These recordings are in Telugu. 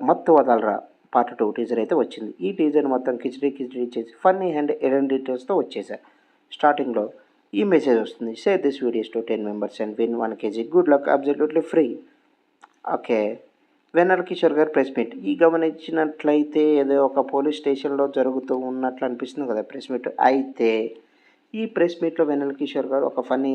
మత్తు వదలరా పార్ట్ 2 టీజర్ అయితే వచ్చింది. ఈ టీజర్ మొత్తం కిచిడి చేసి ఫన్నీ అండ్ ఎడెన్ డీటెయిల్స్తో వచ్చేసారు. స్టార్టింగ్లో ఈ మెసేజ్ వస్తుంది: share this videos to 10 members and win 1 kg. Good luck, absolutely free. Okay. Vennela Kishore గారు ప్రెస్ మీట్. ఈ గమనించినట్లయితే ఏదో ఒక పోలీస్ స్టేషన్లో జరుగుతూ ఉన్నట్లు అనిపిస్తుంది కదా ప్రెస్ మీట్. అయితే ఈ ప్రెస్ మీట్లో వెన్నెల కిషోర్ గారు ఒక ఫన్నీ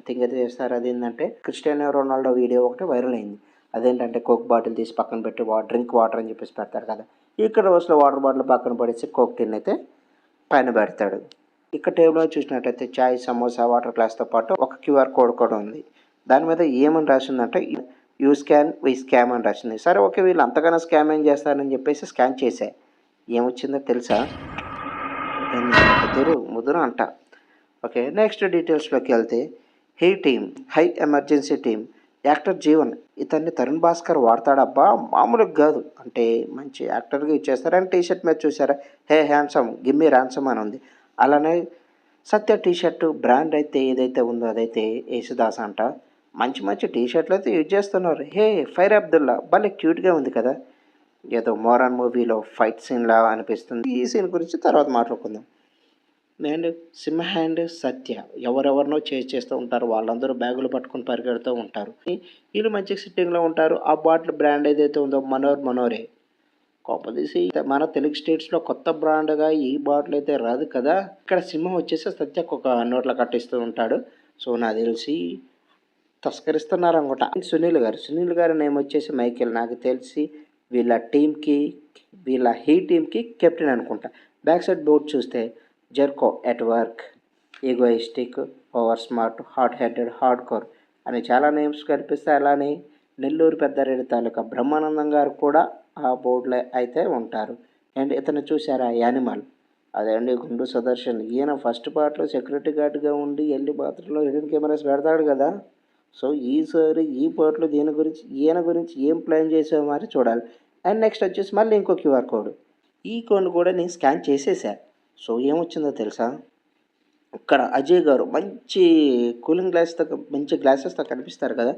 థింగ్ అయితే చేస్తారు. అదేంటంటే క్రిస్టియానో రొనాల్డో వీడియో ఒకటి వైరల్ అయింది. అదేంటంటే కోక్ బాటిల్ తీసి పక్కన పెట్టి డ్రింక్ వాటర్ అని చెప్పేసి పెడతారు కదా. ఇక్కడ రోజులో వాటర్ బాటిల్ పక్కన పడేసి కోక్ టిన్ అయితే పైన పెడతాడు. ఇక్కడ టేబుల్లో చూసినట్లయితే చాయ్, సమోసా, వాటర్ గ్లాస్తో పాటు ఒక క్యూఆర్ కోడ్ కూడా ఉంది. దాని మీద ఏమని రాసిందంటే యూ స్కాన్ వీ స్కామ్ అని రాసింది. సరే ఓకే, వీళ్ళు అంతగానో స్కామ్ ఏం చేస్తారని చెప్పేసి స్కాన్ చేసా. ఏమొచ్చిందో తెలుసా? ముదురు అంట. ఓకే, నెక్స్ట్ డీటెయిల్స్లోకి వెళ్తే he team high emergency team actor Jeevan ఇతన్ని తరుణ్ భాస్కర్ వాడతాడబ్బా, మామూలుగా కాదు. అంటే మంచి యాక్టర్గా ఇచ్చేస్తారు. అండ్ టీషర్ట్ మీద చూసారా, హే హ్యాండ్సమ్ గిమ్మీ ర్యాన్సమ్ అని ఉంది. అలానే సత్య టీషర్ట్ బ్రాండ్ అయితే ఏదైతే ఉందో అదైతే యేసుదాస్ అంట. మంచి మంచి టీషర్ట్లు అయితే యూజ్ చేస్తున్నారు. హే ఫైర్ అబ్దుల్లా భలే క్యూట్గా ఉంది కదా. ఏదో మోరాన్ మూవీలో ఫైట్ సీన్లా అనిపిస్తుంది. ఈ సీన్ గురించి తర్వాత మాట్లాడుకుందాం. అండ్ సింహ అండ్ సత్య ఎవరెవరినో చేస్తూ ఉంటారు. వాళ్ళందరూ బ్యాగులు పట్టుకొని పరిగెడుతూ ఉంటారు. వీళ్ళు మంచి సిట్టింగ్లో ఉంటారు. ఆ బాటిల్ బ్రాండ్ ఏదైతే ఉందో మనోరే. కోపదీసి మన తెలుగు స్టేట్స్లో కొత్త బ్రాండ్గా ఈ బాటిల్ అయితే రాదు కదా. ఇక్కడ సింహం వచ్చేసి సత్యకు ఒక నోట్లో కట్టిస్తూ ఉంటాడు. సో నాకు తెలిసి తస్కరిస్తున్నారు అనుకుంటా. సునీల్ గారు నేమ్ వచ్చేసి మైకేల్. నాకు తెలిసి వీళ్ళ హీ టీమ్కి కెప్టెన్ అనుకుంటా. బ్యాక్ సైడ్ బోర్డ్ చూస్తే జెర్కో at work, egoistic, over smart, hot headed, hard core అని చాలా నేమ్స్ కనిపిస్తాయి. అలానే నెల్లూరు పెద్దారెడ్డి తాలూకా బ్రహ్మానందం గారు కూడా ఆ బోర్డులో అయితే ఉంటారు. అండ్ ఇతను చూసారా యానిమల్, అదే అండి గుండు సుదర్శన్. ఈయన ఫస్ట్ పార్ట్లో సెక్యూరిటీ గార్డ్గా ఉండి వెళ్ళి బాత్రూంలో హిడెన్ కెమెరాస్ పెడతాడు కదా. సో ఈసారి ఈ పార్ట్లో ఈయన గురించి ఏం ప్లాన్ చేసామో మరి చూడాలి. అండ్ నెక్స్ట్ వచ్చేసి మళ్ళీ ఇంకో క్యూఆర్ కోడ్. ఈ కోడ్ కూడా నేను స్కాన్ చేసేసా. సో ఏమొచ్చిందో తెలుసా, ఇక్కడ అజయ్ గారు మంచి కూలింగ్ గ్లాస్తో మంచి గ్లాసెస్తో కనిపిస్తారు కదా,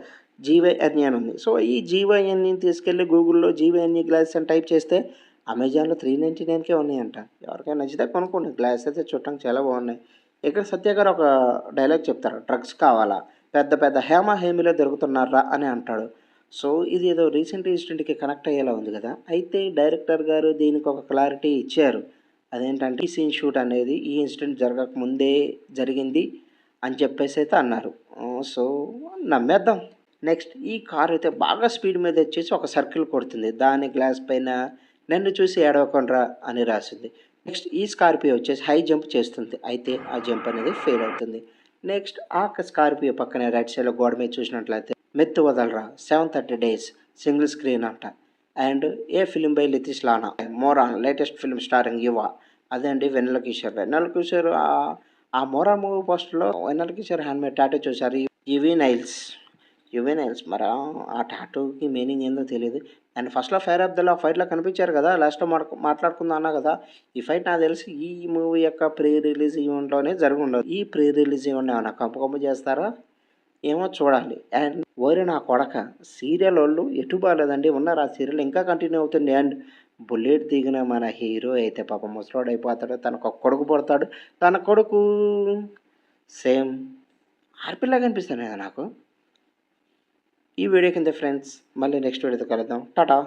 జీవైఎన్ఈ అని ఉంది. సో ఈ జీవైఎన్ఈని తీసుకెళ్ళి గూగుల్లో జీవైఎన్ఈ గ్లాసెస్ అని టైప్ చేస్తే అమెజాన్లో 399కే ఉన్నాయంట. ఎవరికైనా నచ్చితే కొనుక్కోండి. గ్లాస్ అయితే చూడటానికి చాలా బాగున్నాయి. ఇక్కడ సత్య గారు ఒక డైలాగ్ చెప్తారు: డ్రగ్స్ కావాలా, పెద్ద పెద్ద హేమీలో దొరుకుతున్నారా అని అంటాడు. సో ఇది ఏదో రీసెంట్ ఇన్సిడెంట్కి కనెక్ట్ అయ్యేలా ఉంది కదా. అయితే డైరెక్టర్ గారు దీనికి ఒక క్లారిటీ ఇచ్చారు. అదేంటంటే ఈ సీన్ షూట్ అనేది ఈ ఇన్సిడెంట్ జరగక ముందే జరిగింది అని చెప్పేసి అయితే అన్నారు. సో నమ్మేద్దాం. నెక్స్ట్ ఈ కార్ అయితే బాగా స్పీడ్ మీద వచ్చేసి ఒక సర్కిల్ కొడుతుంది. దాని గ్లాస్ పైన నన్ను చూసి ఏడవకుండా అని రాసింది. నెక్స్ట్ ఈ స్కార్పియో వచ్చేసి హై జంప్ చేస్తుంది. అయితే ఆ జంప్ అనేది ఫెయిల్ అవుతుంది. నెక్స్ట్ ఆ స్కార్పియో పక్కనే రైట్ సైడ్లో గోడ మీద చూసినట్లయితే మెత్తు వదలరా 730 days సింగిల్ స్క్రీన్ అంట. And a film by Ritesh Rana మోరాన్ లేటెస్ట్ ఫిల్మ్ స్టారింగ్ యువ. అదే అండి వెన్నెల కిషోర్ ఆ మోరాన్ మూవీ పోస్టర్లో వెన్నెల కిషోర్ హ్యాండ్ మీద టాటూ చూశారు, యువీ నైల్స్. మరి ఆ టాటూకి మీనింగ్ ఏందో తెలియదు. అండ్ ఫస్ట్లో ఫైర్ అబ్దుల్లా ఫైట్లో కనిపించారు కదా, లాస్ట్లో మాట్లాడుకుందా అన్నా కదా. ఈ ఫైట్ నాకు తెలిసి ఈ మూవీ యొక్క ప్రీ రిలీజ్ ఈవెంట్లోనే జరిగి ఉండదు. ఈ ప్రీ రిలీజ్ ఈవెంట్ ఏమన్నా కంపు చేస్తారా ఏమో చూడాలి. అండ్ ఓరి నా కొడక సీరియల్ వాళ్ళు ఎటు బాగాలేదండి, ఉన్నారు. ఆ సీరియల్ ఇంకా కంటిన్యూ అవుతుంది. అండ్ బుల్లెట్ దిగిన మన హీరో అయితే పాపం ముసలోడు అయిపోతాడు. తనకు ఒక కొడుకు పడతాడు. తన కొడుకు సేమ్ ఆర్పిల్లాగా అనిపిస్తాను కదా నాకు. ఈ వీడియో కింద ఫ్రెండ్స్ మళ్ళీ నెక్స్ట్ వీడియోతో కలుద్దాం. టాటా.